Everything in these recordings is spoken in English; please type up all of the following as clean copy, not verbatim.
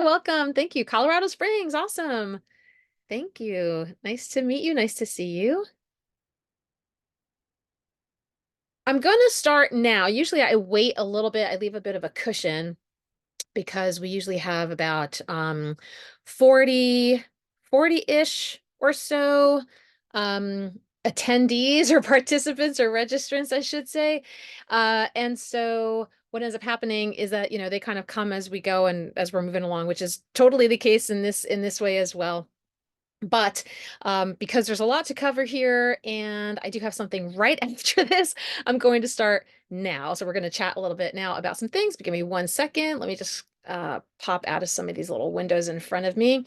welcome. Thank you. Colorado Springs. Awesome. Thank you. Nice to meet you. Nice to see you. I'm going to start now. Usually I wait a little bit. I leave a bit of a cushion because we usually have about 40, 40-ish or so attendees or participants or registrants, I should say. And so what ends up happening is that, they kind of come as we go and as we're moving along, which is totally the case in this way as well. But because there's a lot to cover here and I do have something right after this, I'm going to start now. So we're going to chat a little bit now about some things, but give me 1 second. Let me just pop out of some of these little windows in front of me.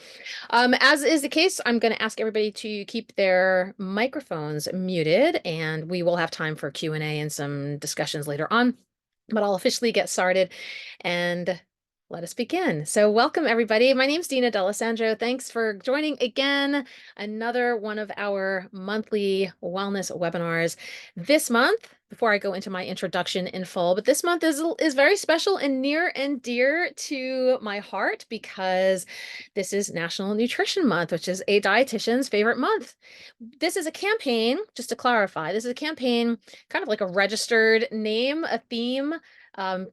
As is the case, I'm going to ask everybody to keep their microphones muted, and we will have time for Q&A and some discussions later on. But I'll officially get started and let us begin. So welcome, everybody. My name's Dina D'Alessandro. Thanks for joining again. Another one of our monthly wellness webinars this month. Before I go into my introduction in full, but this month is very special and near and dear to my heart because this is National Nutrition Month, which is a dietitian's favorite month. This is a campaign, just to clarify, this is a campaign, kind of like a registered name, a theme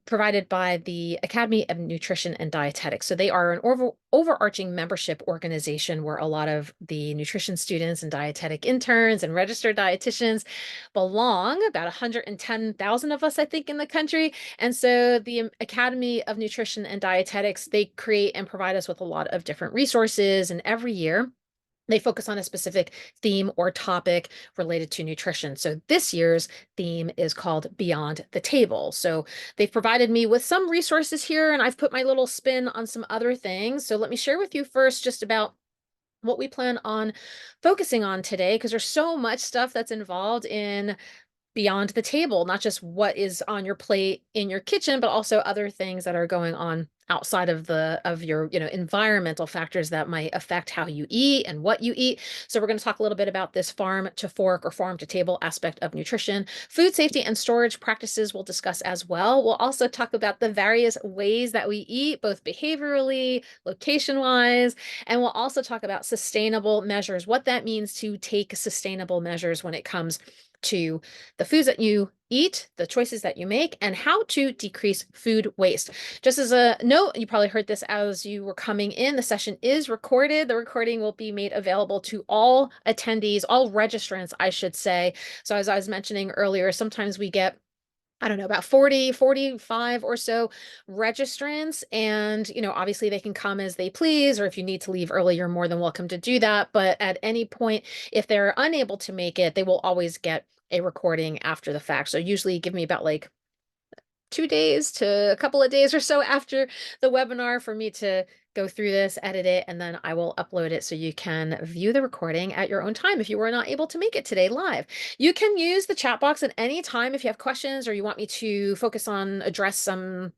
provided by the Academy of Nutrition and Dietetics. So they are an overarching membership organization where a lot of the nutrition students and dietetic interns and registered dietitians belong, about 110,000 of us, I think, in the country. And so the Academy of Nutrition and Dietetics, they create and provide us with a lot of different resources. And every year, they focus on a specific theme or topic related to nutrition. So this year's theme is called Beyond the Table. So they've provided me with some resources here, and I've put my little spin on some other things. So let me share with you first just about what we plan on focusing on today, because there's so much stuff that's involved in Beyond the Table, not just what is on your plate in your kitchen, but also other things that are going on outside of your environmental factors that might affect how you eat and what you eat. So we're going to talk a little bit about this farm to fork or farm to table aspect of nutrition. Food safety and storage practices we'll discuss as well. We'll also talk about the various ways that we eat, both behaviorally, location wise, and we'll also talk about sustainable measures, what that means to take sustainable measures when it comes to the foods that you eat, the choices that you make, and how to decrease food waste. Just as a note, you probably heard this as you were coming in, the session is recorded. The recording will be made available to all attendees, all registrants, I should say. So as I was mentioning earlier, sometimes we get I don't know, about 40, 45 or so registrants. And, obviously they can come as they please, or if you need to leave early, you're more than welcome to do that. But at any point, if they're unable to make it, they will always get a recording after the fact. So usually give me about like 2 days to a couple of days or so after the webinar for me to go through this, edit it, and then I will upload it so you can view the recording at your own time if you were not able to make it today live. You can use the chat box at any time if you have questions or you want me to address some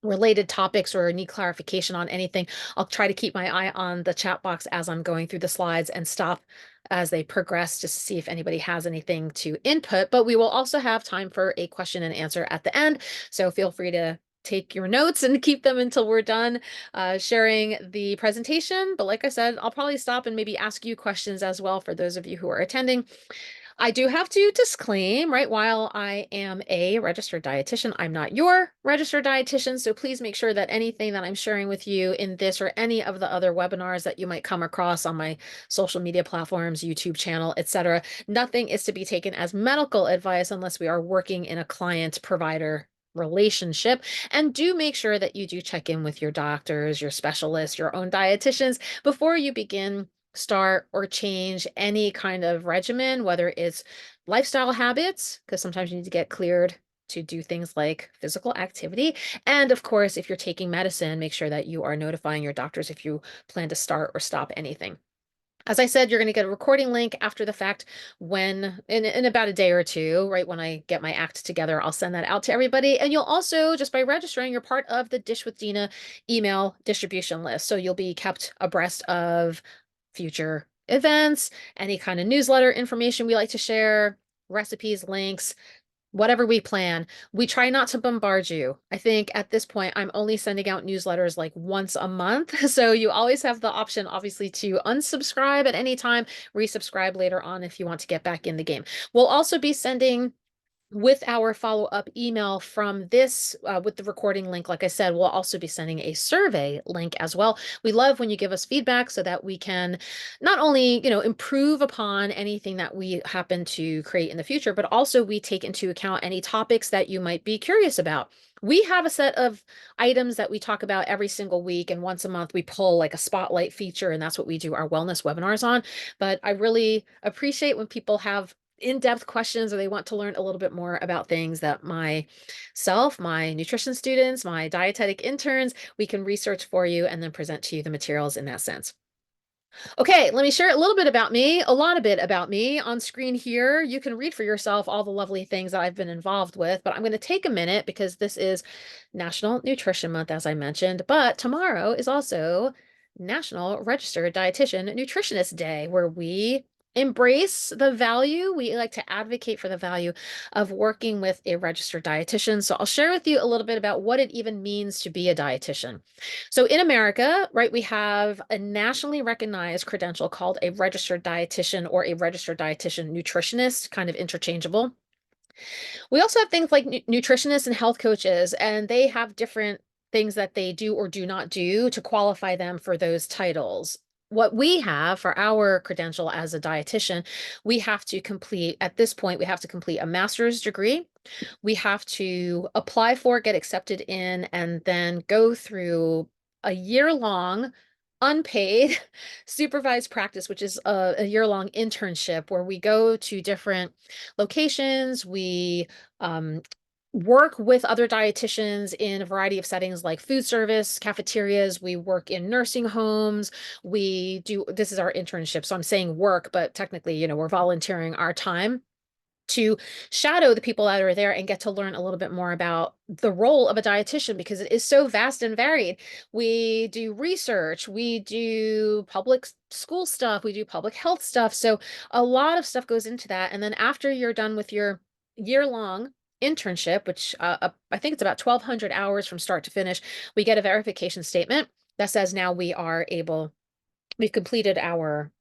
related topics or need clarification on anything. I'll try to keep my eye on the chat box as I'm going through the slides and stop as they progress just to see if anybody has anything to input. But we will also have time for a question and answer at the end. So feel free to take your notes and keep them until we're done sharing the presentation. But like I said, I'll probably stop and maybe ask you questions as well for those of you who are attending. I do have to disclaim, right, while I am a registered dietitian, I'm not your registered dietitian, so please make sure that anything that I'm sharing with you in this or any of the other webinars that you might come across on my social media platforms, YouTube channel, etc., nothing is to be taken as medical advice unless we are working in a client-provider relationship. And do make sure that you do check in with your doctors, your specialists, your own dietitians before you begin, start, or change any kind of regimen, whether it's lifestyle habits, because sometimes you need to get cleared to do things like physical activity. And of course, if you're taking medicine, make sure that you are notifying your doctors if you plan to start or stop anything. As I said, you're going to get a recording link after the fact in about a day or two, right when I get my act together, I'll send that out to everybody. And you'll also, just by registering, you're part of the Dish with Dina email distribution list. So you'll be kept abreast of future events, any kind of newsletter information we like to share, recipes, links, whatever we plan. We try not to bombard you. I think at this point, I'm only sending out newsletters like once a month. So you always have the option, obviously, to unsubscribe at any time, resubscribe later on if you want to get back in the game. We'll also be sending with our follow-up email from this, with the recording link. Like I said, we'll also be sending a survey link as well. We love when you give us feedback so that we can not only, improve upon anything that we happen to create in the future, but also we take into account any topics that you might be curious about. We have a set of items that we talk about every single week, and once a month we pull like a spotlight feature, and that's what we do our wellness webinars on. But I really appreciate when people have in-depth questions or they want to learn a little bit more about things that myself, my nutrition students, my dietetic interns, we can research for you and then present to you the materials in that sense. Okay, let me share a little bit about me, a lot of bit about me on screen here. You can read for yourself all the lovely things that I've been involved with, but I'm going to take a minute because this is National Nutrition Month, as I mentioned, but tomorrow is also National Registered Dietitian Nutritionist Day, where we embrace the value. We like to advocate for the value of working with a registered dietitian. So I'll share with you a little bit about what it even means to be a dietitian. So in America, right, we have a nationally recognized credential called a registered dietitian or a registered dietitian nutritionist, kind of interchangeable. We also have things like nutritionists and health coaches, and they have different things that they do or do not do to qualify them for those titles. What we have for our credential as a dietitian, we have to complete, at this point, we have to complete a master's degree. We have to apply for, get accepted in, and then go through a year-long unpaid supervised practice, which is a year-long internship where we go to different locations. We um, work with other dietitians in a variety of settings like food service, cafeterias. We work in nursing homes. We do, this is our internship. So I'm saying work, but technically, we're volunteering our time to shadow the people that are there and get to learn a little bit more about the role of a dietitian because it is so vast and varied. We do research, we do public school stuff, we do public health stuff. So a lot of stuff goes into that. And then after you're done with your year-long internship, which I think it's about 1,200 hours from start to finish, we get a verification statement that says now we've completed our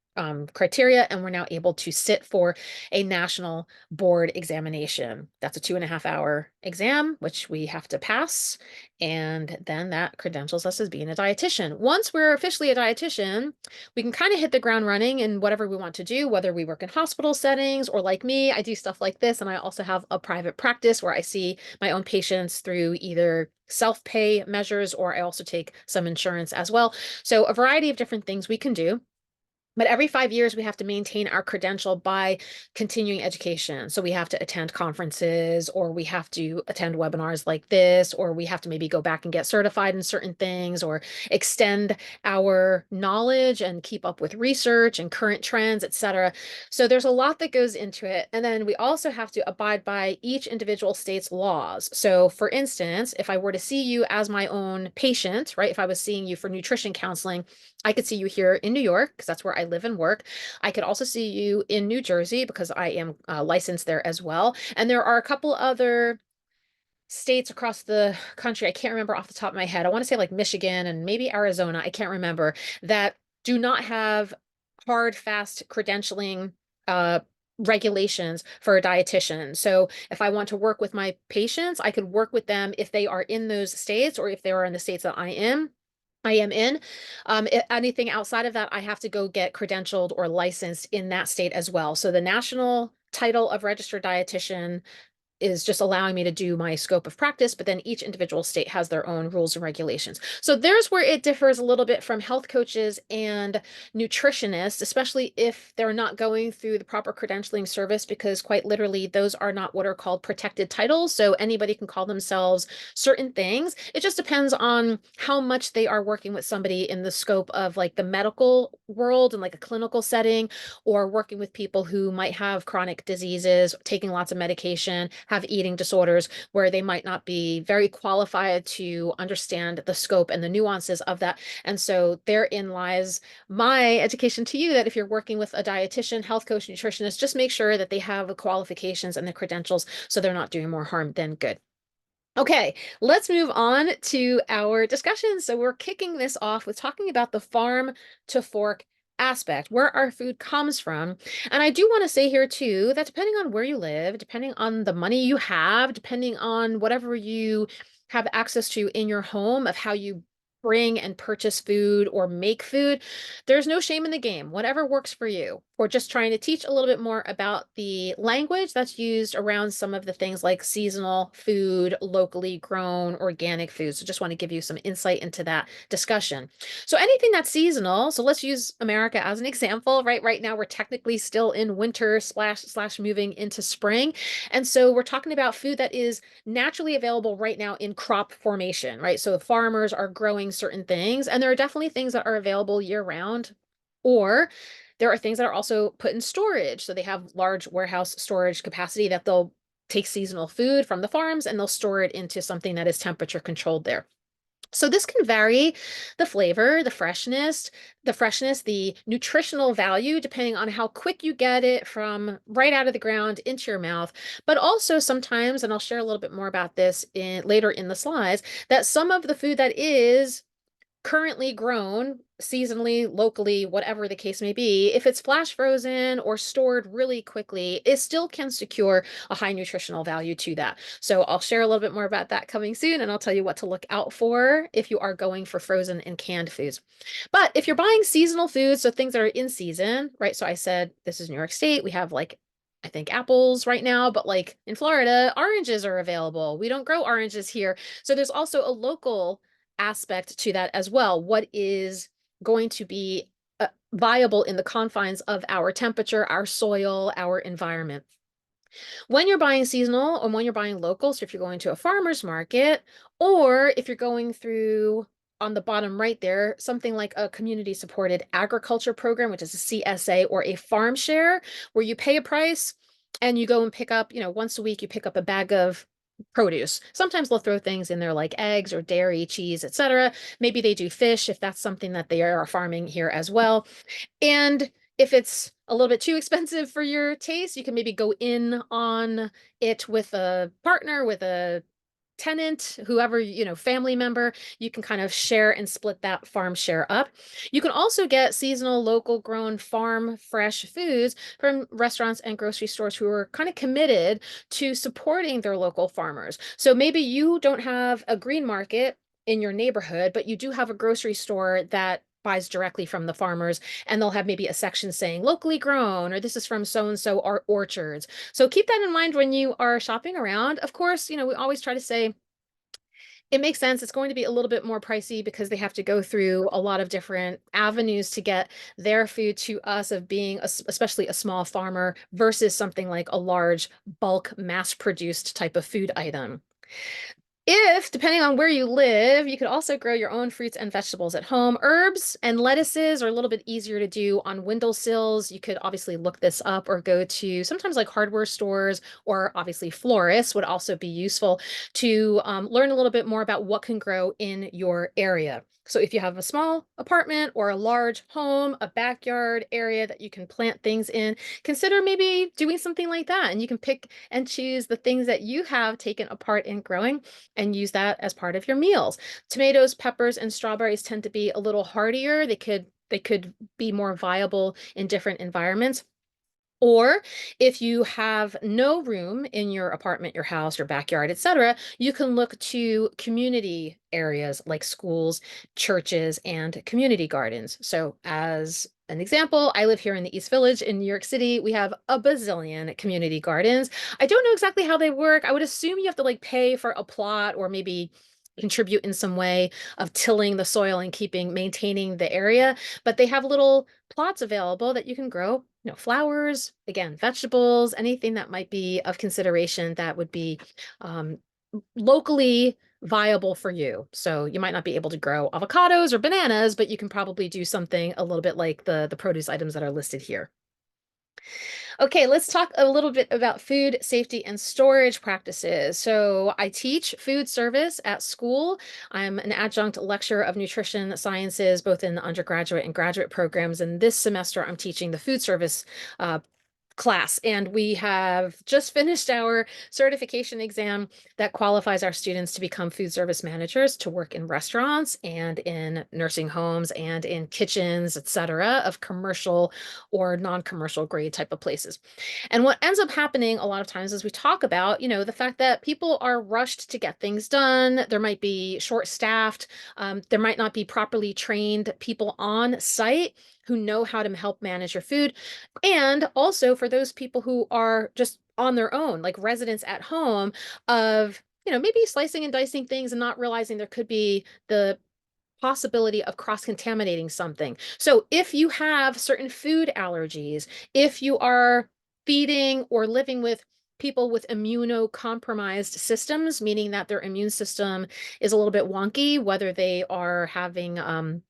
criteria and we're now able to sit for a national board examination. That's a 2.5 hour exam, which we have to pass. And then that credentials us as being a dietitian. Once we're officially a dietitian, we can kind of hit the ground running in whatever we want to do, whether we work in hospital settings or like me, I do stuff like this. And I also have a private practice where I see my own patients through either self-pay measures or I also take some insurance as well. So a variety of different things we can do. But every 5 years, we have to maintain our credential by continuing education. So we have to attend conferences, or we have to attend webinars like this, or we have to maybe go back and get certified in certain things, or extend our knowledge and keep up with research and current trends, etc. So there's a lot that goes into it. And then we also have to abide by each individual state's laws. So for instance, if I were to see you as my own patient, right, if I was seeing you for nutrition counseling, I could see you here in New York because that's where I live and work. I could also see you in New Jersey because I am licensed there as well. And there are a couple other states across the country. I can't remember off the top of my head. I want to say like Michigan and maybe Arizona. I can't remember that do not have hard, fast credentialing regulations for a dietitian. So if I want to work with my patients, I could work with them if they are in those states or if they are in the states that I am in. Anything outside of that, I have to go get credentialed or licensed in that state as well. So the national title of registered dietitian is just allowing me to do my scope of practice, but then each individual state has their own rules and regulations. So there's where it differs a little bit from health coaches and nutritionists, especially if they're not going through the proper credentialing service, because quite literally, those are not what are called protected titles. So anybody can call themselves certain things. It just depends on how much they are working with somebody in the scope of like the medical world and like a clinical setting, or working with people who might have chronic diseases, taking lots of medication, have eating disorders where they might not be very qualified to understand the scope and the nuances of that. And so therein lies my education to you that if you're working with a dietitian, health coach, nutritionist, just make sure that they have the qualifications and the credentials so they're not doing more harm than good. Okay, let's move on to our discussion. So we're kicking this off with talking about the farm to fork aspect, where our food comes from. And I do want to say here too that depending on where you live, depending on the money you have, depending on whatever you have access to in your home of how you bring and purchase food or make food, there's no shame in the game. Whatever works for you. We're just trying to teach a little bit more about the language that's used around some of the things like seasonal food, locally grown, organic food. So just want to give you some insight into that discussion. So anything that's seasonal, so let's use America as an example, right? Right now we're technically still in winter slash moving into spring. And so we're talking about food that is naturally available right now in crop formation, right? So the farmers are growing certain things, and there are definitely things that are available year round, or there are things that are also put in storage. So they have large warehouse storage capacity that they'll take seasonal food from the farms and they'll store it into something that is temperature controlled there. So this can vary the flavor, the freshness, the nutritional value, depending on how quick you get it from right out of the ground into your mouth. But also sometimes, and I'll share a little bit more about this later in the slides, that some of the food that is currently grown seasonally, locally, whatever the case may be, if it's flash frozen or stored really quickly, it still can secure a high nutritional value to that. So I'll share a little bit more about that coming soon, and I'll tell you what to look out for if you are going for frozen and canned foods. But if you're buying seasonal foods, so things that are in season, right? So I said this is New York State. We have like I think apples right now, but like in Florida, oranges are available. We don't grow oranges here. So there's also a local aspect to that as well. What is going to be viable in the confines of our temperature, our soil, our environment? When you're buying seasonal and when you're buying local, so if you're going to a farmer's market, or if you're going through on the bottom right there, something like a community supported agriculture program, which is a CSA or a farm share, where you pay a price and you go and pick up, once a week, you pick up a bag of produce. Sometimes they'll throw things in there like eggs or dairy, cheese, etc. Maybe they do fish if that's something that they are farming here as well. And if it's a little bit too expensive for your taste, you can maybe go in on it with a partner, with a tenant, whoever, family member. You can kind of share and split that farm share up. You can also get seasonal, local grown, farm fresh foods from restaurants and grocery stores who are kind of committed to supporting their local farmers. So maybe you don't have a green market in your neighborhood, but you do have a grocery store that buys directly from the farmers, and they'll have maybe a section saying locally grown, or this is from so and so our orchards. So keep that in mind when you are shopping around. Of course, we always try to say it makes sense. It's going to be a little bit more pricey because they have to go through a lot of different avenues to get their food to us, of being especially a small farmer versus something like a large bulk mass produced type of food item. If, depending on where you live, you could also grow your own fruits and vegetables at home. Herbs and lettuces are a little bit easier to do on windowsills. You could obviously look this up or go to sometimes like hardware stores, or obviously florists would also be useful to learn a little bit more about what can grow in your area. So if you have a small apartment or a large home, a backyard area that you can plant things in, consider maybe doing something like that. And you can pick and choose the things that you have taken apart in growing and use that as part of your meals. Tomatoes, peppers, and strawberries tend to be a little hardier. They could be more viable in different environments. Or if you have no room in your apartment, your house, your backyard, etc., you can look to community areas like schools, churches, and community gardens. So as an example, I live here in the East Village in New York City. We have a bazillion community gardens. I don't know exactly how they work. I would assume you have to like pay for a plot or maybe contribute in some way of tilling the soil and maintaining the area, but they have little plots available that you can grow, flowers, again, vegetables, anything that might be of consideration that would be um, locally viable for you. So you might not be able to grow avocados or bananas, but you can probably do something a little bit like the produce items that are listed here. Okay, let's talk a little bit about food safety and storage practices. So, I teach food service at school. I'm an adjunct lecturer of nutrition sciences, both in the undergraduate and graduate programs. And this semester, I'm teaching the food service uh, class, and we have just finished our certification exam that qualifies our students to become food service managers to work in restaurants and in nursing homes and in kitchens, etc., of commercial or non-commercial grade type of places. And what ends up happening a lot of times is we talk about, the fact that people are rushed to get things done. There might be short-staffed, there might not be properly trained people on site who know how to help manage your food. And also for those people who are just on their own, like residents at home, of, maybe slicing and dicing things and not realizing there could be the possibility of cross-contaminating something. So if you have certain food allergies, if you are feeding or living with people with immunocompromised systems, meaning that their immune system is a little bit wonky, whether they are having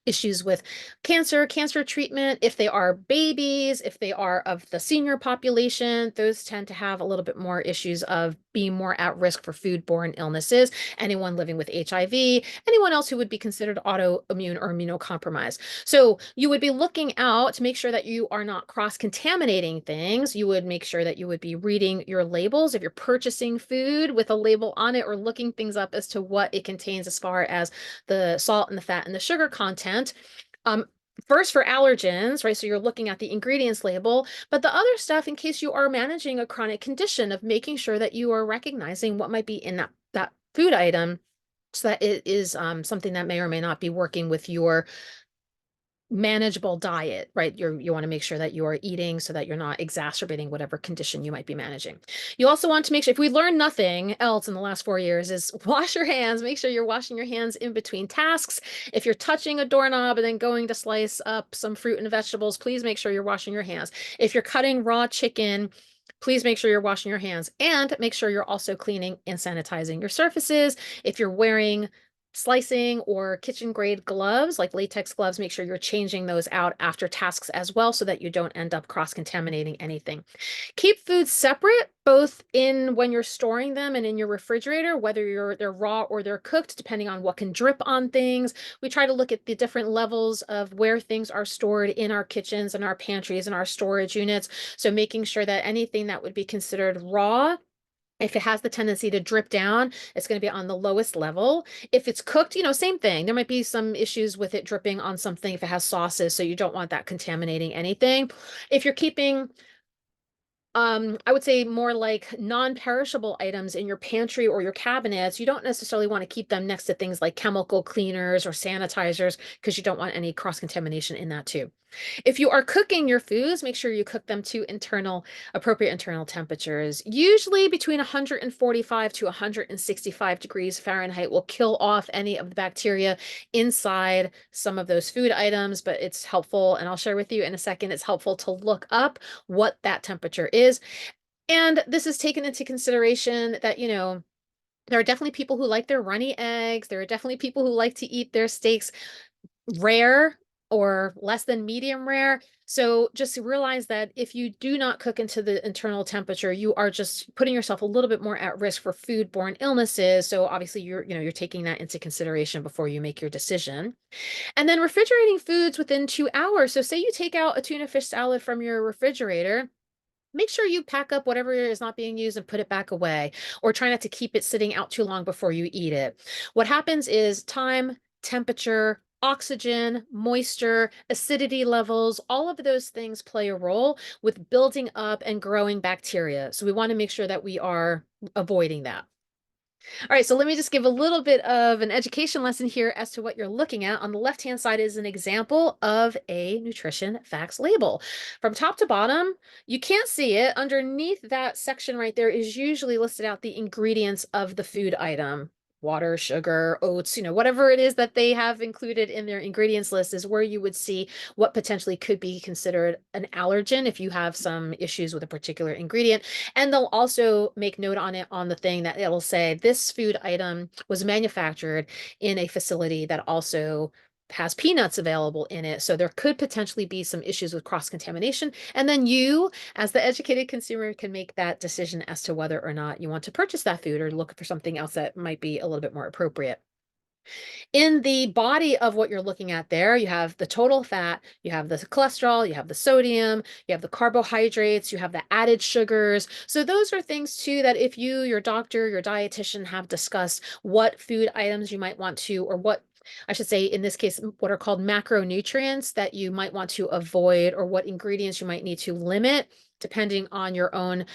issues with cancer treatment, if they are babies, if they are of the senior population, those tend to have a little bit more issues of being more at risk for foodborne illnesses. Anyone living with HIV, anyone else who would be considered autoimmune or immunocompromised. So you would be looking out to make sure that you are not cross-contaminating things. You would make sure that you would be reading your labels if you're purchasing food with a label on it, or looking things up as to what it contains as far as the salt and the fat and the sugar content. Um, First for allergens, right? So you're looking at the ingredients label, but the other stuff in case you are managing a chronic condition, of making sure that you are recognizing what might be in that food item, so that it is something that may or may not be working with your manageable diet, right? You want to make sure that you are eating so that you're not exacerbating whatever condition you might be managing. You also want to make sure, if we learned nothing else in the last 4 years, is wash your hands. Make sure you're washing your hands in between tasks. If you're touching a doorknob and then going to slice up some fruit and vegetables, please make sure you're washing your hands. If you're cutting raw chicken, please make sure you're washing your hands, and make sure you're also cleaning and sanitizing your surfaces. If you're wearing slicing or kitchen grade gloves, like latex gloves, make sure you're changing those out after tasks as well, so that you don't end up cross-contaminating anything. Keep foods separate, both in when you're storing them and in your refrigerator, whether they're raw or they're cooked, depending on what can drip on things. We try to look at the different levels of where things are stored in our kitchens and our pantries and our storage units. So making sure that anything that would be considered raw, if it has the tendency to drip down, it's going to be on the lowest level. If it's cooked, same thing. There might be some issues with it dripping on something if it has sauces, so you don't want that contaminating anything. If you're keeping, I would say more like non-perishable items in your pantry or your cabinets, you don't necessarily want to keep them next to things like chemical cleaners or sanitizers, because you don't want any cross-contamination in that too. If you are cooking your foods, make sure you cook them to appropriate internal temperatures. Usually between 145 to 165 degrees Fahrenheit will kill off any of the bacteria inside some of those food items, but it's helpful, and I'll share with you in a second, it's helpful to look up what that temperature is. And this is taken into consideration that, there are definitely people who like their runny eggs. There are definitely people who like to eat their steaks rare or less than medium rare. So just realize that if you do not cook into the internal temperature, you are just putting yourself a little bit more at risk for foodborne illnesses. So obviously you're taking that into consideration before you make your decision. And then refrigerating foods within 2 hours. So say you take out a tuna fish salad from your refrigerator, make sure you pack up whatever is not being used and put it back away, or try not to keep it sitting out too long before you eat it. What happens is time, temperature, oxygen, moisture, acidity levels, all of those things play a role with building up and growing bacteria. So we want to make sure that we are avoiding that. All right, so let me just give a little bit of an education lesson here as to what you're looking at. On the left-hand side is an example of a nutrition facts label. From top to bottom, you can't see it. Underneath that section right there is usually listed out the ingredients of the food item. Water, sugar, oats, whatever it is that they have included in their ingredients list is where you would see what potentially could be considered an allergen if you have some issues with a particular ingredient. And they'll also make note on it, on the thing, that it'll say this food item was manufactured in a facility that also has peanuts available in it. So there could potentially be some issues with cross-contamination. And then you, as the educated consumer, can make that decision as to whether or not you want to purchase that food or look for something else that might be a little bit more appropriate. In the body of what you're looking at there, you have the total fat, you have the cholesterol, you have the sodium, you have the carbohydrates, you have the added sugars. So those are things too that if you, your doctor, your dietitian have discussed what food items you might want to, or what I should say, in this case, what are called macronutrients that you might want to avoid, or what ingredients you might need to limit, depending on your own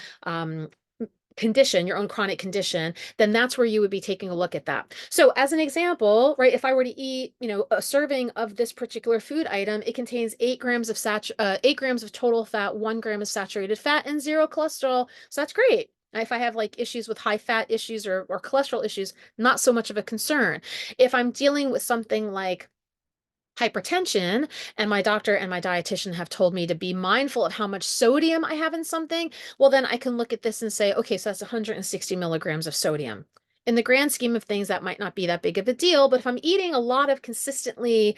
condition, your own chronic condition, then that's where you would be taking a look at that. So as an example, right, if I were to eat, a serving of this particular food item, it contains 8 grams of 8 grams of total fat, 1 gram of saturated fat, and 0 cholesterol. So that's great. If I have like issues with high fat issues or cholesterol issues, not so much of a concern. If I'm dealing with something like hypertension, and my doctor and my dietitian have told me to be mindful of how much sodium I have in something, well, then I can look at this and say, okay, so that's 160 milligrams of sodium. In the grand scheme of things, that might not be that big of a deal, but if I'm eating a lot of consistently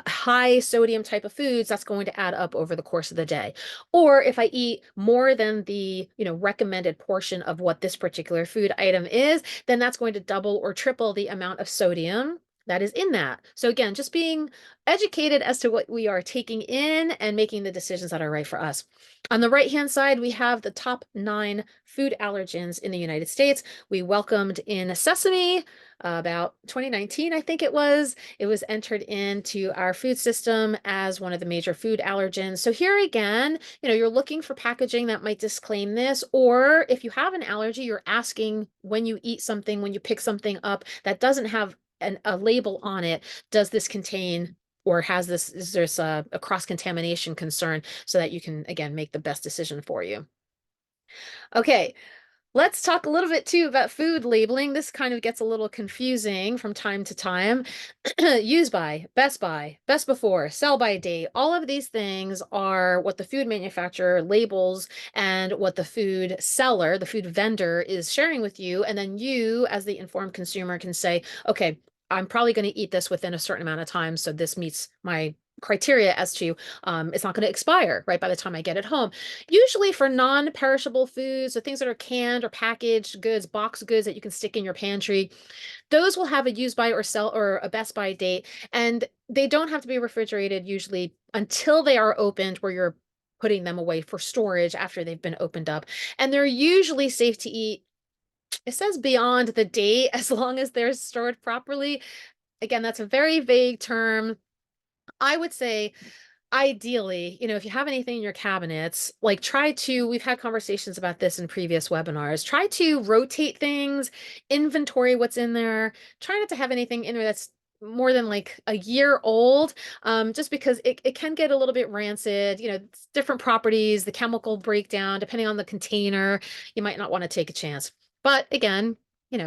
high sodium type of foods, that's going to add up over the course of the day. Or if I eat more than the, recommended portion of what this particular food item is, then that's going to double or triple the amount of sodium that is in that. So again, just being educated as to what we are taking in and making the decisions that are right for us. On the right-hand side, we have the top 9 food allergens in the United States. We welcomed in sesame about 2019, I think it was. It was entered into our food system as one of the major food allergens. So here again, you're looking for packaging that might disclaim this, or if you have an allergy, you're asking when you eat something, when you pick something up that doesn't have a label on it, does this contain or is there a cross-contamination concern, so that you can, again, make the best decision for you. Okay, let's talk a little bit too about food labeling. This kind of gets a little confusing from time to time. Use by, best before, sell by date. All of these things are what the food manufacturer labels and what the food seller, the food vendor, is sharing with you. And then you, as the informed consumer, can say, okay, I'm probably going to eat this within a certain amount of time, so this meets my criteria as to it's not going to expire right by the time I get it home. Usually for non-perishable foods, the things that are canned or packaged goods, box goods that you can stick in your pantry, those will have a use by or sell or a best by date, and they don't have to be refrigerated usually until they are opened, where you're putting them away for storage after they've been opened up. And they're usually safe to eat. It says beyond the date as long as they're stored properly. Again, that's a very vague term. I would say ideally, if you have anything in your cabinets, like we've had conversations about this in previous webinars, try to rotate things, inventory what's in there, try not to have anything in there that's more than like a year old, just because it can get a little bit rancid, different properties, the chemical breakdown, depending on the container, you might not want to take a chance. But again,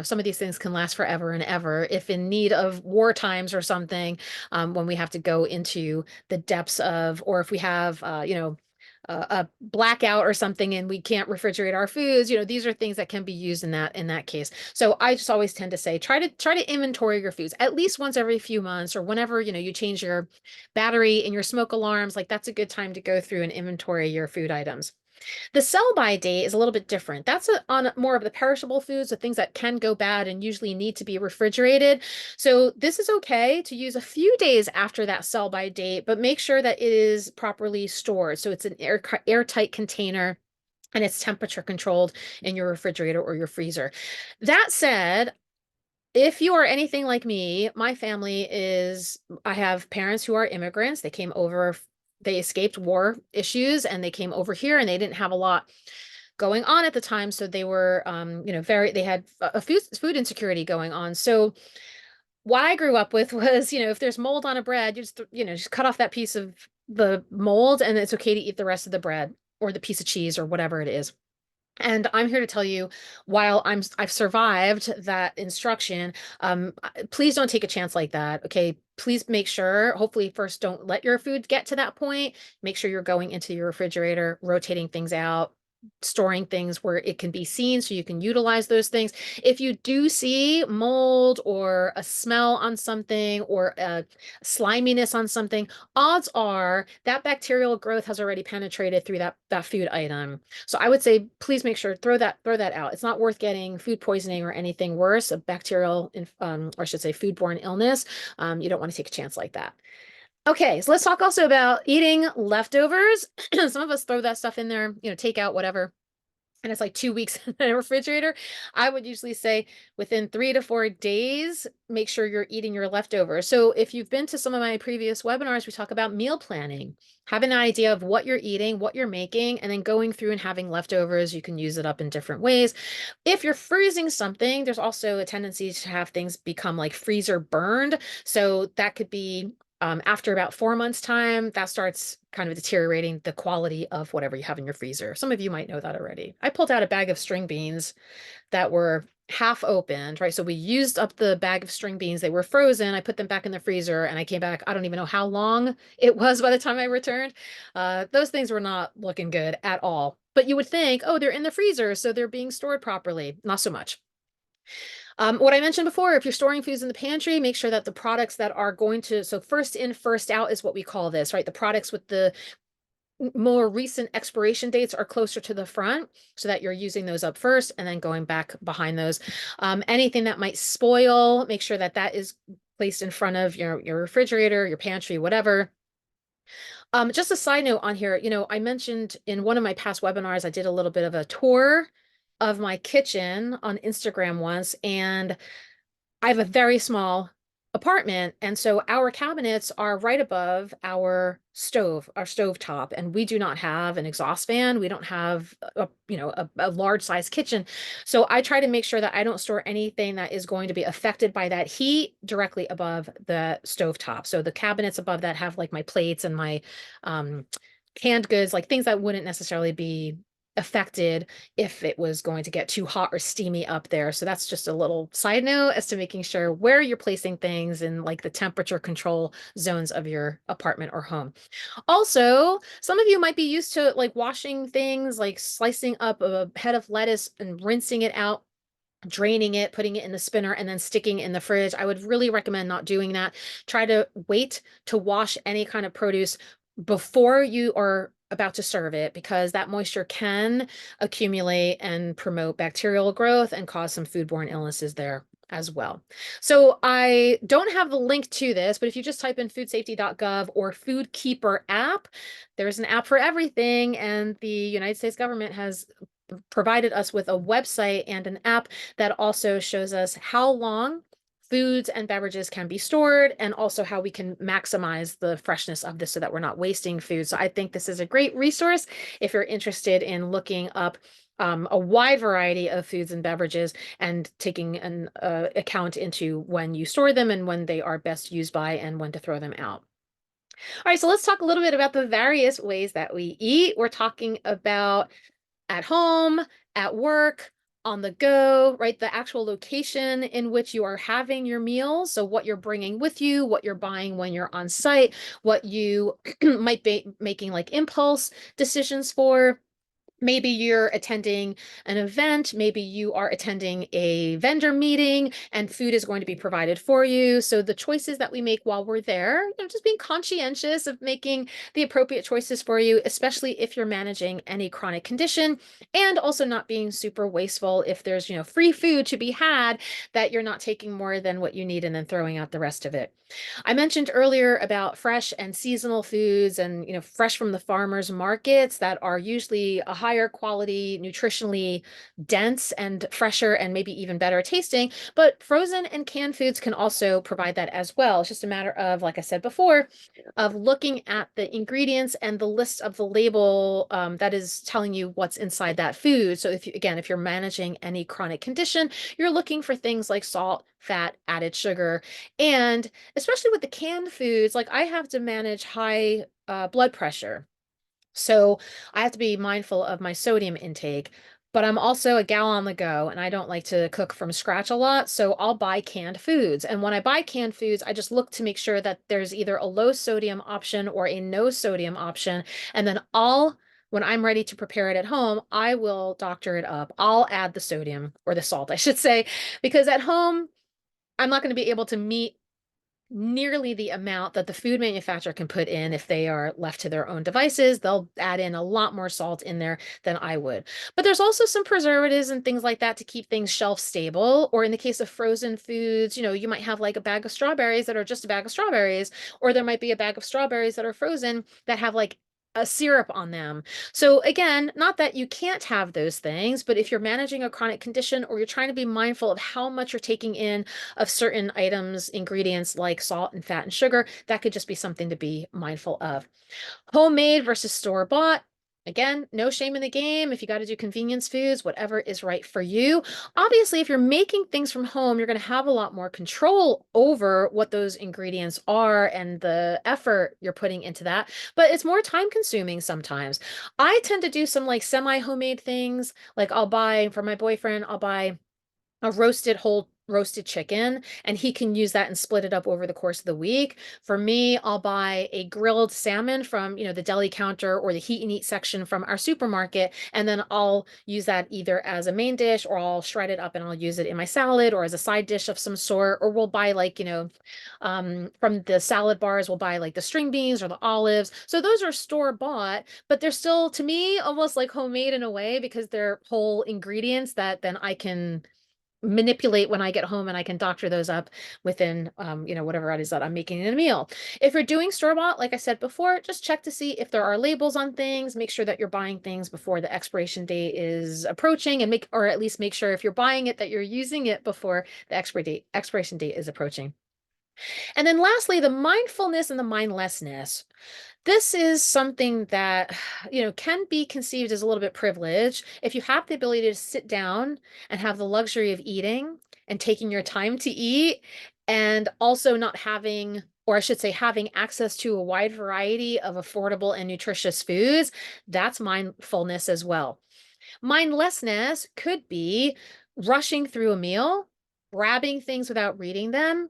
some of these things can last forever and ever if in need of war times or something, when we have to go into the depths of, or if we have, a blackout or something and we can't refrigerate our foods, these are things that can be used in that case. So I just always tend to say, try to inventory your foods at least once every few months, or whenever, you change your battery in your smoke alarms, like that's a good time to go through and inventory your food items. The sell-by date is a little bit different. That's on more of the perishable foods, the things that can go bad and usually need to be refrigerated. So this is okay to use a few days after that sell-by date, but make sure that it is properly stored. So it's an airtight container and it's temperature controlled in your refrigerator or your freezer. That said, if you are anything like me, I have parents who are immigrants. They came over, they escaped war issues and they came over here, and they didn't have a lot going on at the time. So they were, they had a food insecurity going on. So what I grew up with was, if there's mold on a bread, you just cut off that piece of the mold and it's okay to eat the rest of the bread or the piece of cheese or whatever it is. And I'm here to tell you, while I've survived that instruction, please don't take a chance like that. Okay. Please make sure, hopefully first, don't let your food get to that point. Make sure you're going into your refrigerator, rotating things out, storing things where it can be seen so you can utilize those things. If you do see mold or a smell on something or a sliminess on something, odds are that bacterial growth has already penetrated through that food item. So I would say please make sure throw that out. It's not worth getting food poisoning or anything worse, a bacterial or I should say foodborne illness. You don't want to take a chance like that. Okay, so let's talk also about eating leftovers. Some of us throw that stuff in there, take out whatever, and it's like 2 weeks in the refrigerator. I would usually say within 3 to 4 days, make sure you're eating your leftovers. So if you've been to some of my previous webinars, we talk about meal planning. Have an idea of what you're eating, what you're making, and then going through and having leftovers. You can use it up in different ways. If you're freezing something, there's also a tendency to have things become like freezer burned. So that could be after about 4 months' time, that starts kind of deteriorating the quality of whatever you have in your freezer. Some of you might know that already. I pulled out a bag of string beans that were half opened, right? So we used up the bag of string beans. They were frozen. I put them back in the freezer and I came back. I don't even know how long it was by the time I returned. Those things were not looking good at all. But you would think, oh, they're in the freezer, so they're being stored properly. Not so much. What I mentioned before, if you're storing foods in the pantry, make sure that the products that are going to, so first in, first out is what we call this, right? The products with the more recent expiration dates are closer to the front so that you're using those up first and then going back behind those. Anything that might spoil, make sure that that is placed in front of your refrigerator, your pantry, whatever. Just a side note on here, I mentioned in one of my past webinars, I did a little bit of a tour of my kitchen on Instagram once, and I have a very small apartment, and so our cabinets are right above our stove top, and we do not have an exhaust fan. We don't have a large size kitchen. So I try to make sure that I don't store anything that is going to be affected by that heat directly above the stove top. So the cabinets above that have like my plates and my um, canned goods, like things that wouldn't necessarily be affected if it was going to get too hot or steamy up there. So that's just a little side note as to making sure where you're placing things in like the temperature control zones of your apartment or home. Also, some of you might be used to like washing things, like slicing up a head of lettuce and rinsing it out, draining it, putting it in the spinner, and then sticking in the fridge. I would really recommend not doing that. Try to wait to wash any kind of produce before you are about to serve it, because that moisture can accumulate and promote bacterial growth and cause some foodborne illnesses there as well. So I don't have the link to this, but if you just type in foodsafety.gov or Food Keeper app, there's an app for everything, and the United States government has provided us with a website and an app that also shows us how long foods and beverages can be stored, and also how we can maximize the freshness of this so that we're not wasting food. So I think this is a great resource if you're interested in looking up a wide variety of foods and beverages and taking an account into when you store them and when they are best used by and when to throw them out. All right, so let's talk a little bit about the various ways that we eat. We're talking about at home, at work, on the go, right? The actual location in which you are having your meals. So what you're bringing with you, what you're buying when you're on site, what you might be making like impulse decisions for. Maybe you're attending an event, maybe you are attending a vendor meeting and food is going to be provided for you. So the choices that we make while we're there, just being conscientious of making the appropriate choices for you, especially if you're managing any chronic condition, and also not being super wasteful if there's, free food to be had, that you're not taking more than what you need and then throwing out the rest of it. I mentioned earlier about fresh and seasonal foods and, fresh from the farmers markets that are usually a higher quality, nutritionally dense and fresher and maybe even better tasting, but frozen and canned foods can also provide that as well. It's just a matter of, like I said before, of looking at the ingredients and the list of the label that is telling you what's inside that food. So if you're managing any chronic condition, you're looking for things like salt, fat, added sugar, and especially with the canned foods, like I have to manage high blood pressure. So I have to be mindful of my sodium intake, but I'm also a gal on the go and I don't like to cook from scratch a lot. So I'll buy canned foods. And when I buy canned foods, I just look to make sure that there's either a low sodium option or a no sodium option. And then I'll when I'm ready to prepare it at home, I will doctor it up. I'll add the sodium or the salt, I should say, because at home, I'm not going to be able to meet nearly the amount that the food manufacturer can put in if they are left to their own devices. They'll add in a lot more salt in there than I would. But there's also some preservatives and things like that to keep things shelf stable. Or in the case of frozen foods, you might have like a bag of strawberries that are just a bag of strawberries, or there might be a bag of strawberries that are frozen that have like a syrup on them. So again, not that you can't have those things, but if you're managing a chronic condition or you're trying to be mindful of how much you're taking in of certain items, ingredients like salt and fat and sugar, that could just be something to be mindful of. Homemade versus store-bought. Again, no shame in the game. If you got to do convenience foods, whatever is right for you. Obviously, if you're making things from home, you're going to have a lot more control over what those ingredients are and the effort you're putting into that. But it's more time consuming sometimes. I tend to do some like semi-homemade things. Like I'll buy for my boyfriend, I'll buy a whole roasted chicken, and he can use that and split it up over the course of the week. For me, I'll buy a grilled salmon from, the deli counter or the heat and eat section from our supermarket, and then I'll use that either as a main dish or I'll shred it up and I'll use it in my salad or as a side dish of some sort. Or we'll buy like, from the salad bars, we'll buy like the string beans or the olives. So those are store bought, but they're still, to me, almost like homemade in a way because they're whole ingredients that then I can manipulate when I get home and I can doctor those up within, whatever it is that I'm making in a meal. If you're doing store-bought, like I said before, just check to see if there are labels on things, make sure that you're buying things before the expiration date is approaching or at least make sure if you're buying it that you're using it before the expiration date is approaching. And then lastly, the mindfulness and the mindlessness. This is something that, can be conceived as a little bit privileged. If you have the ability to sit down and have the luxury of eating and taking your time to eat, and also not having, or I should say, having access to a wide variety of affordable and nutritious foods, that's mindfulness as well. Mindlessness could be rushing through a meal, grabbing things without reading them,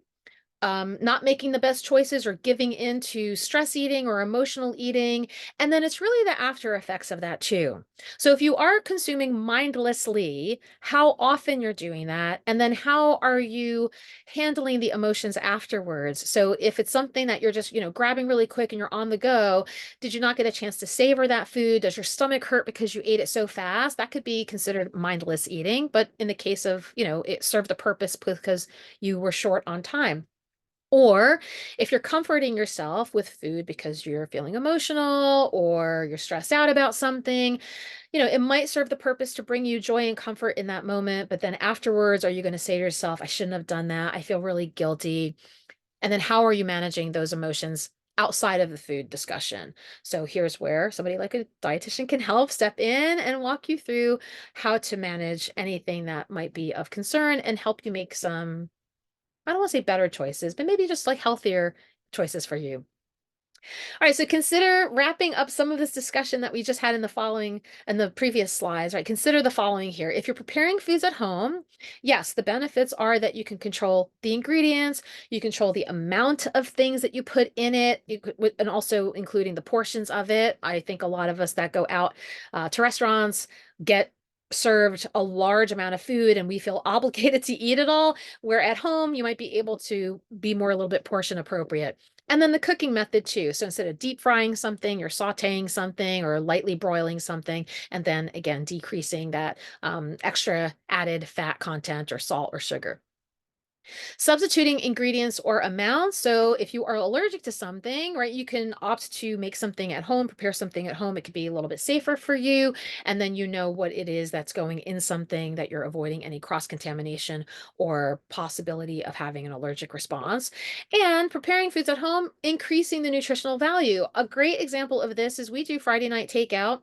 not making the best choices or giving into stress eating or emotional eating. And then it's really the after effects of that too. So if you are consuming mindlessly, how often you're doing that, and then how are you handling the emotions afterwards? So if it's something that you're just, grabbing really quick and you're on the go, did you not get a chance to savor that food? Does your stomach hurt because you ate it so fast? That could be considered mindless eating. But in the case of, it served the purpose because you were short on time. Or if you're comforting yourself with food because you're feeling emotional or you're stressed out about something, it might serve the purpose to bring you joy and comfort in that moment. But then afterwards, are you going to say to yourself, I shouldn't have done that. I feel really guilty. And then how are you managing those emotions outside of the food discussion? So here's where somebody like a dietitian can help step in and walk you through how to manage anything that might be of concern and help you make some, I don't want to say better choices, but maybe just like healthier choices for you. All right, so consider wrapping up some of this discussion that we just had in the previous slides, right? Consider the following here. If you're preparing foods at home, yes, the benefits are that you can control the ingredients, you control the amount of things that you put in it, and also including the portions of it. I think a lot of us that go out to restaurants get served a large amount of food and we feel obligated to eat it all, where at home you might be able to be more a little bit portion appropriate. And then the cooking method too. So instead of deep frying something, you're sauteing something or lightly broiling something, and then again, decreasing that extra added fat content or salt or sugar. Substituting ingredients or amounts. So if you are allergic to something, right, you can opt to make something at home, prepare something at home. It could be a little bit safer for you. And then you know what it is that's going in something that you're avoiding any cross-contamination or possibility of having an allergic response. And preparing foods at home, increasing the nutritional value. A great example of this is we do Friday night takeout.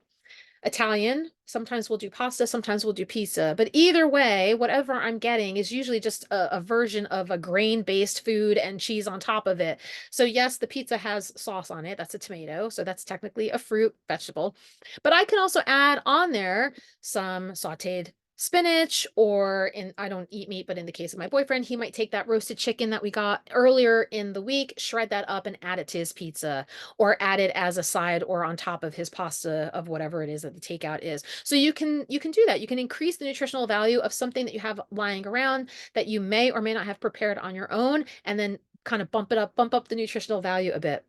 Italian. Sometimes we'll do pasta, sometimes we'll do pizza. But either way, whatever I'm getting is usually just a version of a grain-based food and cheese on top of it. So yes, the pizza has sauce on it. That's a tomato. So that's technically a fruit vegetable. But I can also add on there some sauteed spinach, or I don't eat meat, but in the case of my boyfriend, he might take that roasted chicken that we got earlier in the week, shred that up and add it to his pizza, or add it as a side or on top of his pasta of whatever it is that the takeout is. So you can do that. You can increase the nutritional value of something that you have lying around that you may or may not have prepared on your own, and then kind of bump up the nutritional value a bit.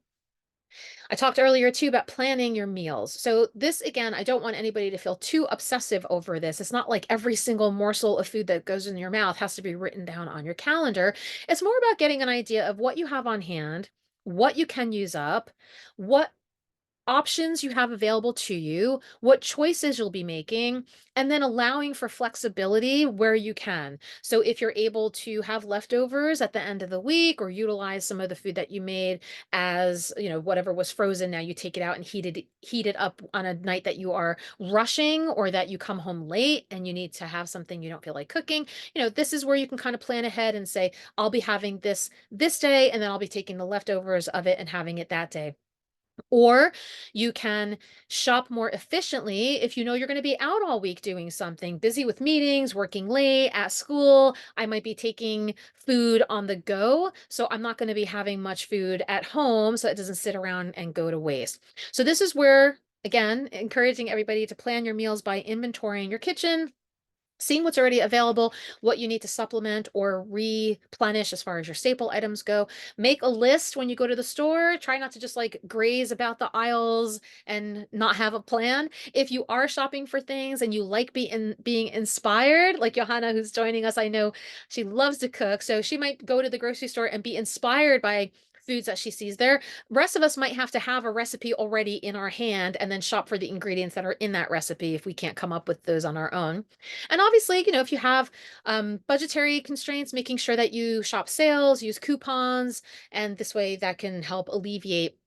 I talked earlier too about planning your meals. So this, again, I don't want anybody to feel too obsessive over this. It's not like every single morsel of food that goes in your mouth has to be written down on your calendar. It's more about getting an idea of what you have on hand, what you can use up, what options you have available to you, what choices you'll be making, and then allowing for flexibility where you can. So if you're able to have leftovers at the end of the week or utilize some of the food that you made as, whatever was frozen, now you take it out and heat it up on a night that you are rushing or that you come home late and you need to have something you don't feel like cooking. This is where you can kind of plan ahead and say, I'll be having this day, and then I'll be taking the leftovers of it and having it that day. Or you can shop more efficiently if you know you're going to be out all week doing something, busy with meetings, working late at school. I might be taking food on the go, so I'm not going to be having much food at home so it doesn't sit around and go to waste. So this is where, again, encouraging everybody to plan your meals by inventorying your kitchen, seeing what's already available, what you need to supplement or replenish as far as your staple items go. Make a list when you go to the store. Try not to just like graze about the aisles and not have a plan. If you are shopping for things and you like being inspired, like Johanna, who's joining us, I know she loves to cook. So she might go to the grocery store and be inspired by foods that she sees there. Rest of us might have to have a recipe already in our hand and then shop for the ingredients that are in that recipe if we can't come up with those on our own. And obviously, if you have budgetary constraints, making sure that you shop sales, use coupons, and this way that can help alleviate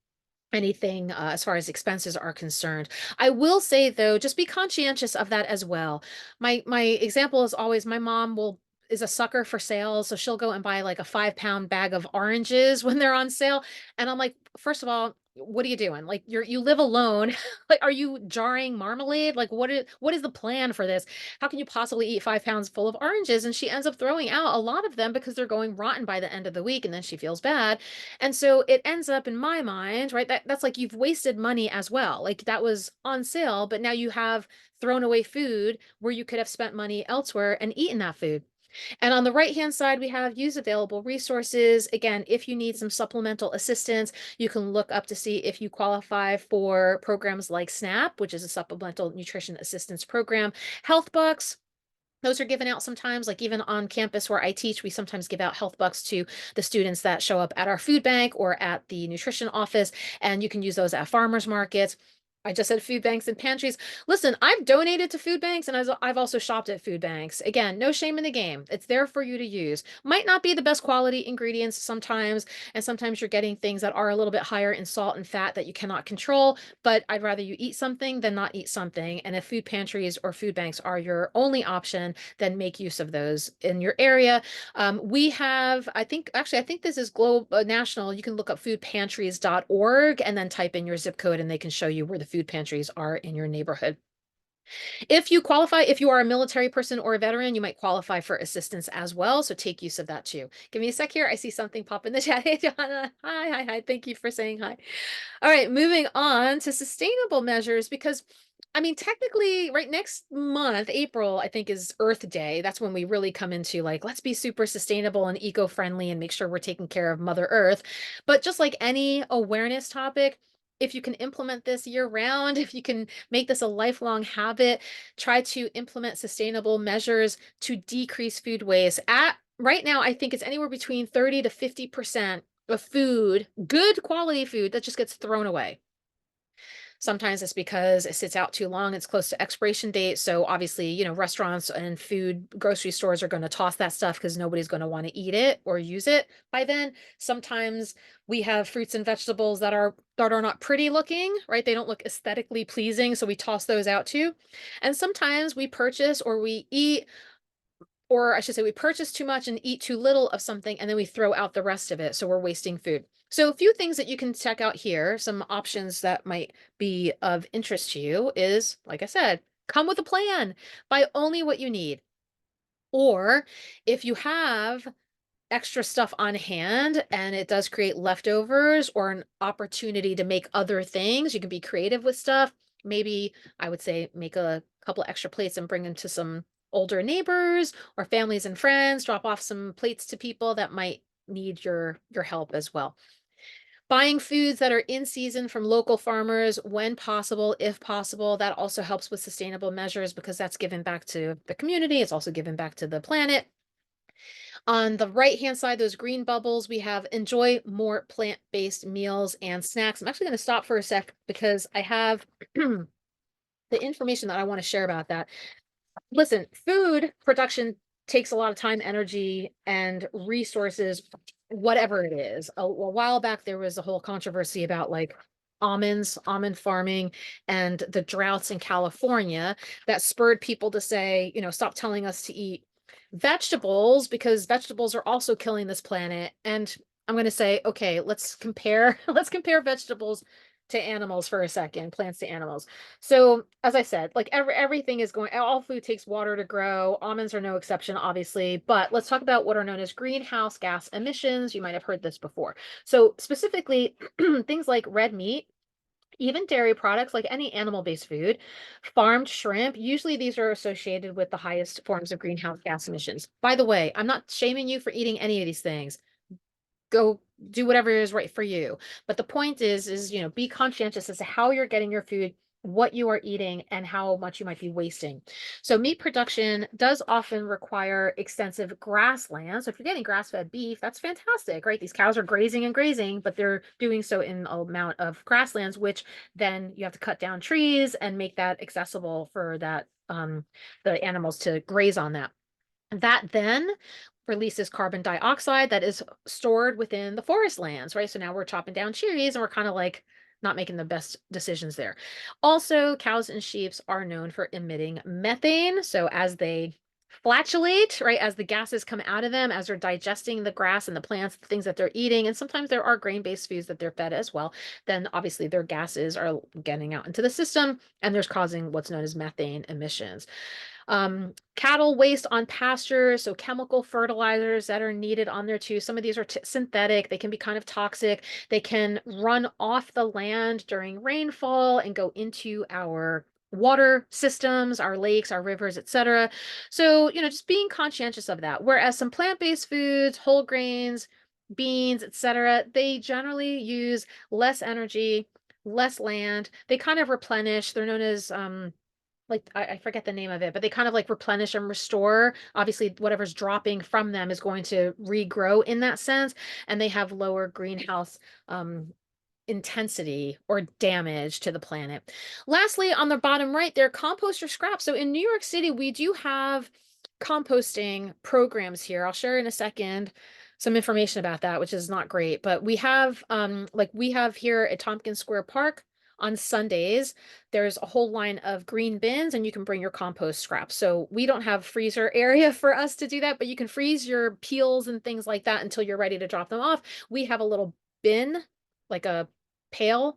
anything as far as expenses are concerned. I will say though, just be conscientious of that as well. My example is always my mom is a sucker for sales, so she'll go and buy like a 5 pound bag of oranges when they're on sale, and I'm like, first of all, what are you doing? Like you live alone. Like, are you jarring marmalade? Like, what is the plan for this? How can you possibly eat 5 pounds full of oranges? And she ends up throwing out a lot of them because they're going rotten by the end of the week, and then she feels bad. And so it ends up in my mind, right? That's like you've wasted money as well. Like that was on sale, but now you have thrown away food where you could have spent money elsewhere and eaten that food. And on the right-hand side, we have use available resources. Again, if you need some supplemental assistance, you can look up to see if you qualify for programs like SNAP, which is a supplemental nutrition assistance program. Health Bucks, those are given out sometimes, like even on campus where I teach, we sometimes give out health bucks to the students that show up at our food bank or at the nutrition office, and you can use those at farmers markets. I just said food banks and pantries. Listen, I've donated to food banks and I've also shopped at food banks. Again, no shame in the game. It's there for you to use. Might not be the best quality ingredients sometimes, and sometimes you're getting things that are a little bit higher in salt and fat that you cannot control, but I'd rather you eat something than not eat something. And if food pantries or food banks are your only option, then make use of those in your area. We have, I think this is global, national. You can look up foodpantries.org and then type in your zip code and they can show you where the food pantries are in your neighborhood. If you qualify, if you are a military person or a veteran, you might qualify for assistance as well. So take use of that too. Give me a sec here. I see something pop in the chat. Hey, Johanna. Hi, hi, hi. Thank you for saying hi. All right, moving on to sustainable measures because I mean, technically, right next month, April, I think is Earth Day. That's when we really come into like, let's be super sustainable and eco-friendly and make sure we're taking care of Mother Earth. But just like any awareness topic, if you can implement this year round, if you can make this a lifelong habit, try to implement sustainable measures to decrease food waste. At right now, I think it's anywhere between 30 to 50% of food, good quality food, that just gets thrown away. Sometimes it's because it sits out too long, it's close to expiration date. So obviously, restaurants and food grocery stores are going to toss that stuff because nobody's going to want to eat it or use it by then. Sometimes we have fruits and vegetables that are not pretty looking, right? They don't look aesthetically pleasing, so we toss those out too. And sometimes we purchase or we eat, or I should say we purchase too much and eat too little of something, and then we throw out the rest of it. So we're wasting food. So a few things that you can check out here, some options that might be of interest to you is, like I said, Come with a plan. Buy only what you need. Or if you have extra stuff on hand and it does create leftovers or an opportunity to make other things, you can be creative with stuff. Maybe I would say make a couple extra plates and bring them to some older neighbors or families and friends, drop off some plates to people that might need your help as well. Buying foods that are in season from local farmers when possible, if possible, that also helps with sustainable measures because that's given back to the community. It's also given back to the planet. On the right-hand side, those green bubbles, we have enjoy more plant-based meals and snacks. I'm actually going to stop for a sec because I have the information that I want to share about that. Listen, food production takes a lot of time, energy, and resources, whatever it is. A while back, there was a whole controversy about like almonds, almond farming, and the droughts in California that spurred people to say, stop telling us to eat vegetables because vegetables are also killing this planet. And I'm going to say, okay, let's compare, let's compare vegetables to animals for a second, plants to animals. So as I said, like everything is going, all food takes water to grow. Almonds are no exception, obviously, but let's talk about what are known as greenhouse gas emissions. You might have heard this before. So specifically things like red meat, even dairy products, like any animal-based food, farmed shrimp, usually these are associated with the highest forms of greenhouse gas emissions. By the way, I'm not shaming you for eating any of these things. Go do whatever is right for you. But the point is, be conscientious as to how you're getting your food, what you are eating, and how much you might be wasting. So meat production does often require extensive grassland. So if you're getting grass-fed beef, that's fantastic, right? These cows are grazing and grazing, but they're doing so in an amount of grasslands, which then you have to cut down trees and make that accessible for that the animals to graze on that. That then releases carbon dioxide that is stored within the forest lands, right? So now we're chopping down trees and we're kind of like not making the best decisions there. Also, cows and sheep are known for emitting methane. So as they flatulate, right, as the gases come out of them, as they're digesting the grass and the plants, the things that they're eating, and sometimes there are grain-based foods that they're fed as well, then obviously their gases are getting out into the system and there's causing what's known as methane emissions. Cattle waste on pasture, so chemical fertilizers that are needed on there too. Some of these are synthetic. They can be kind of toxic. They can run off the land during rainfall and go into our water systems, our lakes, our rivers, etc. So, just being conscientious of that. Whereas some plant-based foods, whole grains, beans, etc., they generally use less energy, less land. They kind of replenish. They're known as like I forget the name of it, but they kind of like replenish and restore. Obviously, whatever's dropping from them is going to regrow in that sense, and they have lower greenhouse intensity or damage to the planet. Lastly, on the bottom right there, compost your scraps. So in New York City, we do have composting programs here. I'll share in a second some information about that, which is not great, but we have like we have here at Tompkins Square Park on Sundays, there's a whole line of green bins and you can bring your compost scraps. So we don't have freezer area for us to do that, but you can freeze your peels and things like that until you're ready to drop them off. We have a little bin, like a pail,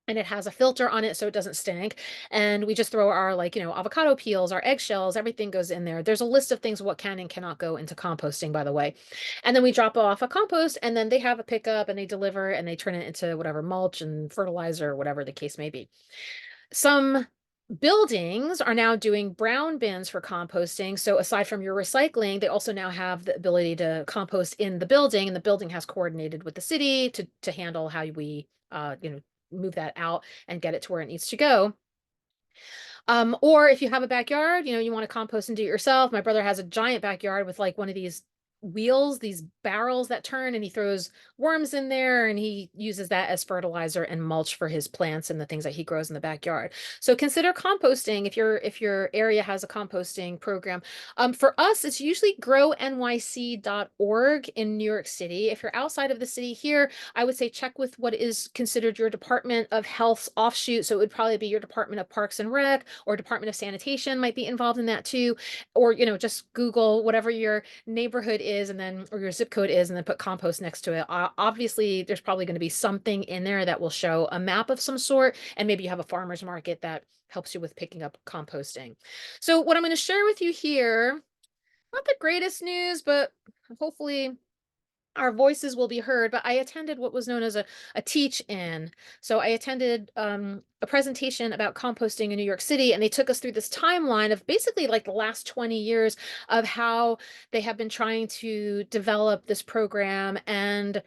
and it has a filter on it so it doesn't stink. And we just throw our like, avocado peels, our eggshells, everything goes in there. There's a list of things what can and cannot go into composting, by the way. And then we drop off a compost and then they have a pickup and they deliver and they turn it into whatever mulch and fertilizer or whatever the case may be. Some buildings are now doing brown bins for composting. So aside from your recycling, they also now have the ability to compost in the building, and the building has coordinated with the city to handle how we move that out and get it to where it needs to go. Or if you have a backyard, you want to compost and do it yourself. My brother has a giant backyard with like one of these wheels, these barrels that turn, and he throws worms in there and he uses that as fertilizer and mulch for his plants and the things that he grows in the backyard. So consider composting if your area has a composting program. For us, it's usually grownyc.org in New York City. If you're outside of the city here, I would say check with what is considered your Department of Health's offshoot. So it would probably be your Department of Parks and Rec or Department of Sanitation might be involved in that too. Or, just Google whatever your neighborhood is, and then, or your zip code is, and then put compost next to it. Obviously, there's probably going to be something in there that will show a map of some sort, and maybe you have a farmer's market that helps you with picking up composting. So what I'm going to share with you here, not the greatest news, but hopefully our voices will be heard. But I attended what was known as a teach-in. So I attended a presentation about composting in New York City, and they took us through this timeline of basically like the last 20 years of how they have been trying to develop this program. And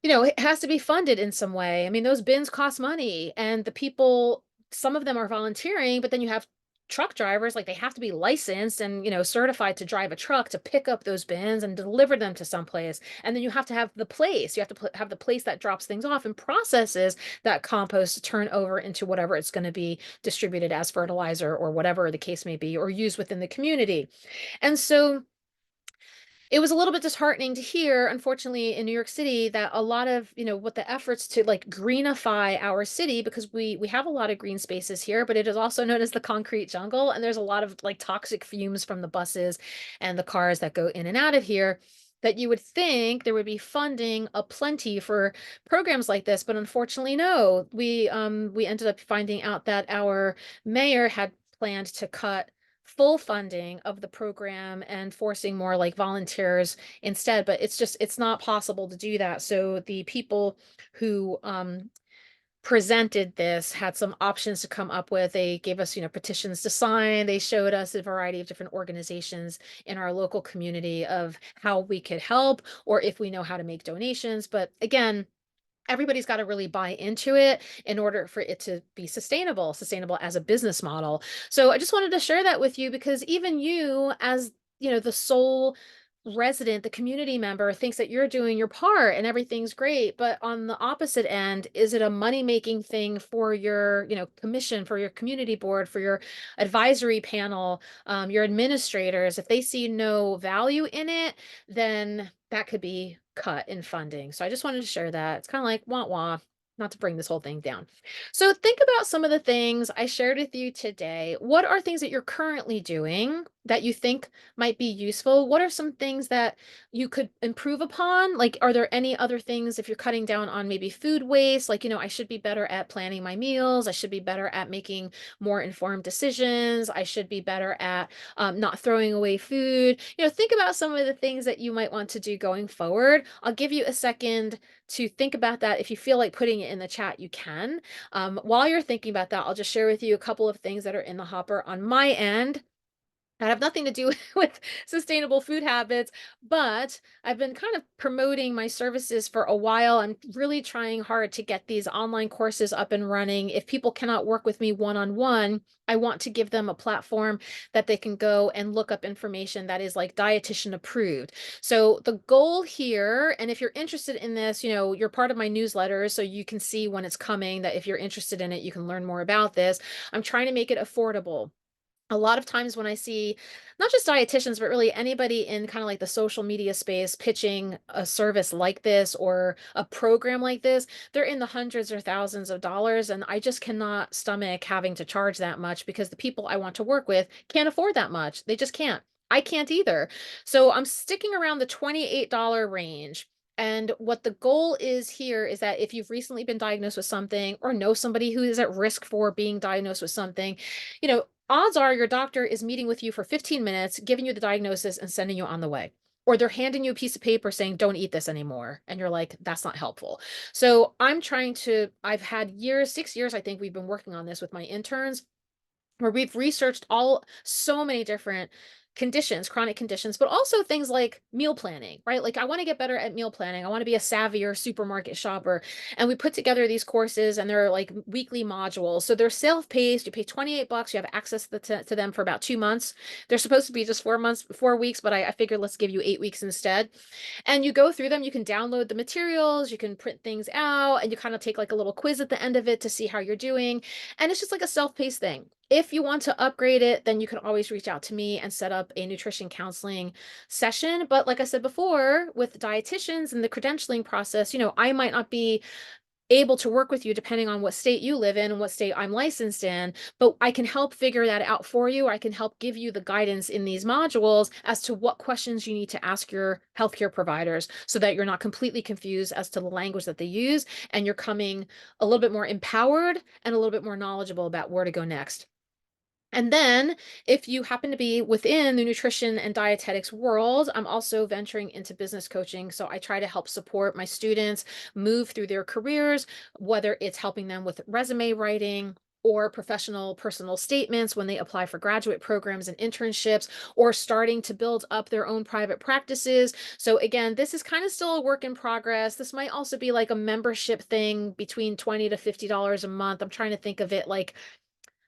it has to be funded in some way. I mean, those bins cost money, and the people, some of them are volunteering, but then you have truck drivers, like they have to be licensed and, certified to drive a truck to pick up those bins and deliver them to someplace. And then you have to have the place, you have to have the place that drops things off and processes that compost to turn over into whatever it's going to be distributed as fertilizer or whatever the case may be, or used within the community. And so it was a little bit disheartening to hear, unfortunately, in New York City, that a lot of, what the efforts to like greenify our city, because we have a lot of green spaces here, but it is also known as the concrete jungle, and there's a lot of like toxic fumes from the buses and the cars that go in and out of here, that you would think there would be funding aplenty for programs like this, but unfortunately, no. We ended up finding out that our mayor had planned to cut full funding of the program and forcing more like volunteers instead, but it's not possible to do that. So the people who presented this had some options to come up with. They gave us, petitions to sign. They showed us a variety of different organizations in our local community of how we could help, or if we know how to make donations. But again, everybody's got to really buy into it in order for it to be sustainable as a business model. So I just wanted to share that with you, because even you, as the sole resident, the community member, thinks that you're doing your part and everything's great. But on the opposite end, is it a money-making thing for your, commission, for your community board, for your advisory panel, your administrators? If they see no value in it, then that could be cut in funding. So I just wanted to share that. It's kind of like wah wah, not to bring this whole thing down. So think about some of the things I shared with you today. What are things that you're currently doing that you think might be useful? What are some things that you could improve upon? Like, are there any other things, if you're cutting down on maybe food waste, like, I should be better at planning my meals. I should be better at making more informed decisions. I should be better at not throwing away food. Think about some of the things that you might want to do going forward. I'll give you a second to think about that. If you feel like putting it in the chat, you can. While you're thinking about that, I'll just share with you a couple of things that are in the hopper on my end that have nothing to do with sustainable food habits, but I've been kind of promoting my services for a while. I'm really trying hard to get these online courses up and running. If people cannot work with me one-on-one, I want to give them a platform that they can go and look up information that is like dietitian approved. So the goal here, and if you're interested in this, you're part of my newsletter, so you can see when it's coming, that if you're interested in it, you can learn more about this. I'm trying to make it affordable. A lot of times when I see not just dietitians, but really anybody in kind of like the social media space pitching a service like this or a program like this, they're in the hundreds or thousands of dollars. And I just cannot stomach having to charge that much, because the people I want to work with can't afford that much. They just can't. I can't either. So I'm sticking around the $28 range. And what the goal is here is that if you've recently been diagnosed with something, or know somebody who is at risk for being diagnosed with something, odds are your doctor is meeting with you for 15 minutes, giving you the diagnosis and sending you on the way. Or they're handing you a piece of paper saying, don't eat this anymore. And you're like, that's not helpful. So I've had years, 6 years, I think we've been working on this with my interns, where we've researched so many different conditions, chronic conditions, but also things like meal planning, right? Like, I want to get better at meal planning. I want to be a savvier supermarket shopper. And we put together these courses, and they're like weekly modules. So they're self-paced. You pay $28. You have access to them for about 2 months. They're supposed to be just 4 weeks, but I figured let's give you 8 weeks instead. And you go through them. You can download the materials, you can print things out, and you kind of take like a little quiz at the end of it to see how you're doing. And it's just like a self-paced thing. If you want to upgrade it, then you can always reach out to me and set up a nutrition counseling session. But like I said before, with dietitians and the credentialing process, I might not be able to work with you depending on what state you live in and what state I'm licensed in, but I can help figure that out for you. I can help give you the guidance in these modules as to what questions you need to ask your healthcare providers so that you're not completely confused as to the language that they use, and you're coming a little bit more empowered and a little bit more knowledgeable about where to go next. And then, if you happen to be within the nutrition and dietetics world, I'm also venturing into business coaching. So I try to help support my students move through their careers, whether it's helping them with resume writing or professional personal statements when they apply for graduate programs and internships, or starting to build up their own private practices. So again, this is kind of still a work in progress. This might also be like a membership thing between $20 to $50 a month. I'm trying to think of it like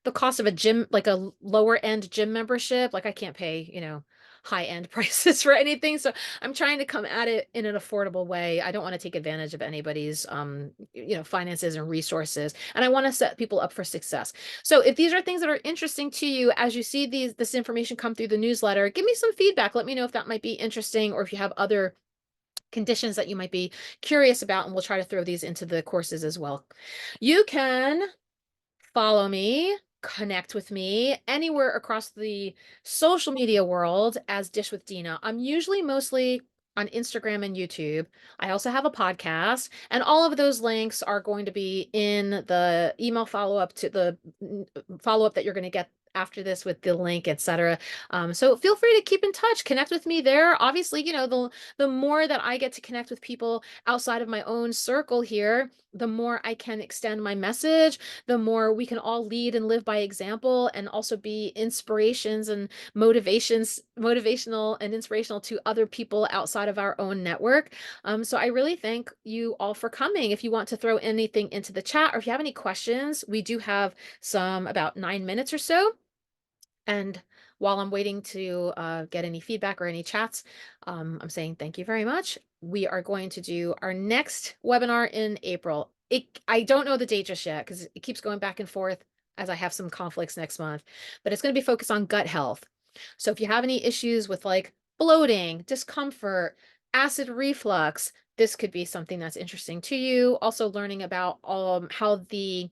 the cost of a gym, like a lower end gym membership. Like I can't pay, high end prices for anything. So I'm trying to come at it in an affordable way. I don't want to take advantage of anybody's, finances and resources. And I want to set people up for success. So if these are things that are interesting to you, as you see this information come through the newsletter, give me some feedback. Let me know if that might be interesting, or if you have other conditions that you might be curious about, and we'll try to throw these into the courses as well. You can follow me, connect with me anywhere across the social media world as Dish with Dina. I'm usually mostly on Instagram and YouTube. I also have a podcast, and all of those links are going to be in the email follow-up to the follow-up that you're going to get after this with the link, etc. So feel free to keep in touch, connect with me there. Obviously, the more that I get to connect with people outside of my own circle here, the more I can extend my message, the more we can all lead and live by example, and also be inspirations and motivational and inspirational to other people outside of our own network. So I really thank you all for coming. If you want to throw anything into the chat, or if you have any questions, we do have about 9 minutes or so. And while I'm waiting to get any feedback or any chats, I'm saying thank you very much. We are going to do our next webinar in April. I don't know the date just yet because it keeps going back and forth as I have some conflicts next month, but it's going to be focused on gut health. So if you have any issues with like bloating, discomfort, acid reflux, this could be something that's interesting to you. Also learning about how the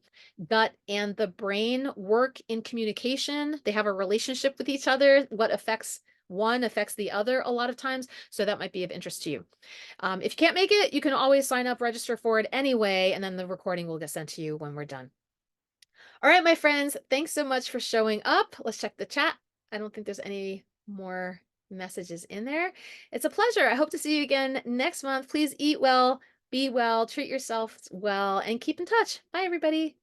gut and the brain work in communication. They have a relationship with each other. What affects one affects the other a lot of times. So that might be of interest to you. If you can't make it, you can always sign up, register for it anyway, and then the recording will get sent to you when we're done. All right, my friends, thanks so much for showing up. Let's check the chat. I don't think there's any more messages in there. It's a pleasure. I hope to see you again next month. Please eat well, be well, treat yourself well, and keep in touch. Bye, everybody.